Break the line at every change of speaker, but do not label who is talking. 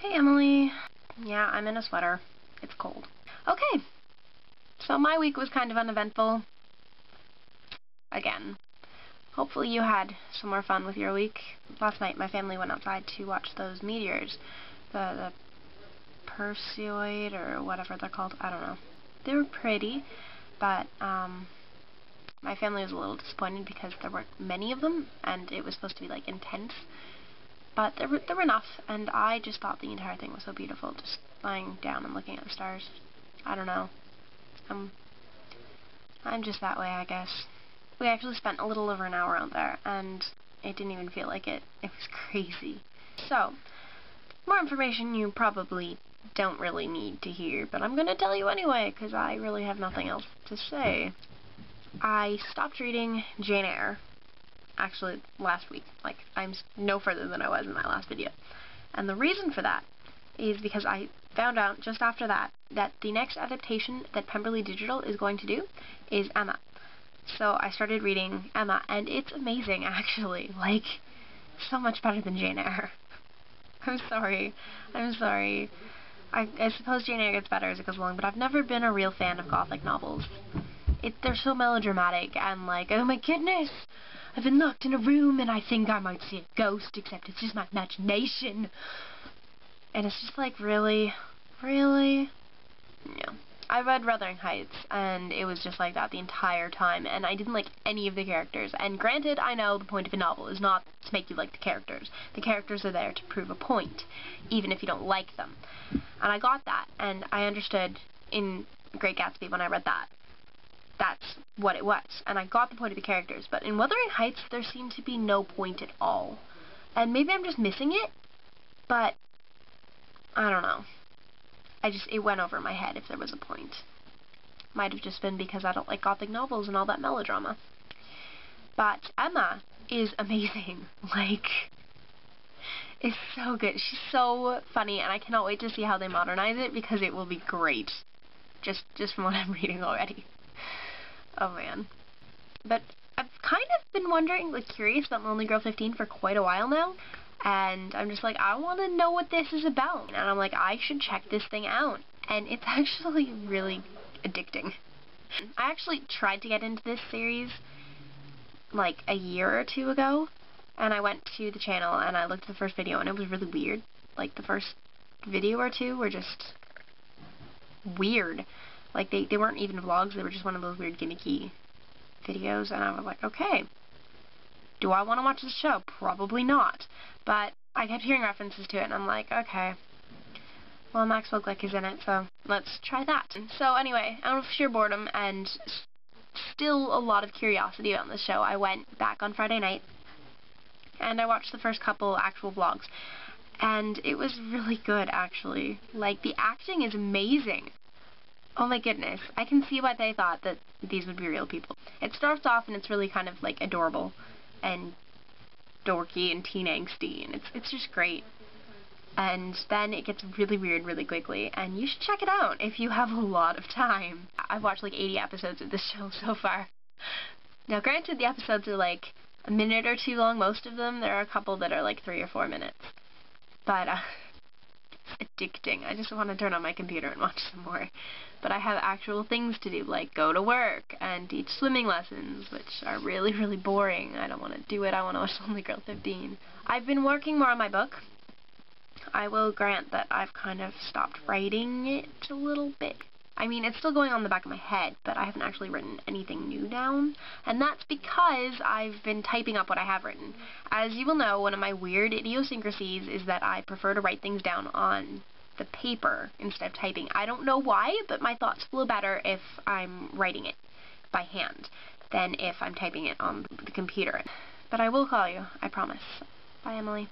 Hey Emily. Yeah, I'm in a sweater. It's cold. Okay, so my week was kind of uneventful. Again. Hopefully you had some more fun with your week. Last night my family went outside to watch those meteors. The Perseid or whatever they're called. I don't know. They were pretty, but my family was a little disappointed because there weren't many of them and it was supposed to be like intense. But there were enough, and I just thought the entire thing was so beautiful, just lying down and looking at the stars. I don't know. I'm just that way, I guess. We actually spent a little over an hour out there, and it didn't even feel like it. It was crazy. So, more information you probably don't really need to hear, but I'm gonna tell you anyway, because I really have nothing else to say. I stopped reading Jane Eyre. Actually, last week. Like, I'm no further than I was in my last video. And the reason for that is because I found out just after that the next adaptation that Pemberley Digital is going to do is Emma. So I started reading Emma, and it's amazing, actually. Like, so much better than Jane Eyre. I'm sorry. I suppose Jane Eyre gets better as it goes along, but I've never been a real fan of Gothic novels. They're so melodramatic, and like, oh my goodness! I've been locked in a room and I think I might see a ghost, except it's just my imagination. And it's just like, really? Really? Yeah. I read Wuthering Heights, and it was just like that the entire time, and I didn't like any of the characters. And granted, I know the point of a novel is not to make you like the characters. The characters are there to prove a point, even if you don't like them. And I got that, and I understood in Great Gatsby when I read that. That's what it was, and I got the point of the characters, but in Wuthering Heights there seemed to be no point at all. And maybe I'm just missing it, but I don't know. It went over my head if there was a point. Might have just been because I don't like Gothic novels and all that melodrama. But Emma is amazing. Like, it's so good. She's so funny, and I cannot wait to see how they modernize it, because it will be great. Just from what I'm reading already. Oh man. But I've kind of been wondering, like, curious about Lonely Girl 15 for quite a while now. And I'm just like, I want to know what this is about. And I'm like, I should check this thing out. And it's actually really addicting. I actually tried to get into this series like a year or two ago. And I went to the channel and I looked at the first video and it was really weird. Like, the first video or two were just weird. Like, they weren't even vlogs, they were just one of those weird gimmicky videos, and I was like, okay, do I want to watch this show? Probably not. But I kept hearing references to it, and I'm like, okay, well, Maxwell Glick is in it, so let's try that. So anyway, out of sheer boredom and still a lot of curiosity on this show, I went back on Friday night, and I watched the first couple actual vlogs, and it was really good, actually. Like, the acting is amazing. Oh my goodness, I can see why they thought that these would be real people. It starts off and it's really kind of like adorable and dorky and teen angsty, and it's just great. And then it gets really weird really quickly, and you should check it out if you have a lot of time. I've watched like 80 episodes of this show so far. Now granted, the episodes are like a minute or two long, most of them. There are a couple that are like 3 or 4 minutes. But it's addicting. I just want to turn on my computer and watch some more. But I have actual things to do, like go to work and teach swimming lessons, which are really, really boring. I don't want to do it. I want to watch Lonely Girl 15. I've been working more on my book. I will grant that I've kind of stopped writing it a little bit. I mean, it's still going on in the back of my head, but I haven't actually written anything new down, and that's because I've been typing up what I have written. As you will know, one of my weird idiosyncrasies is that I prefer to write things down on the paper instead of typing. I don't know why, but my thoughts flow better if I'm writing it by hand than if I'm typing it on the computer. But I will call you, I promise. Bye, Emily.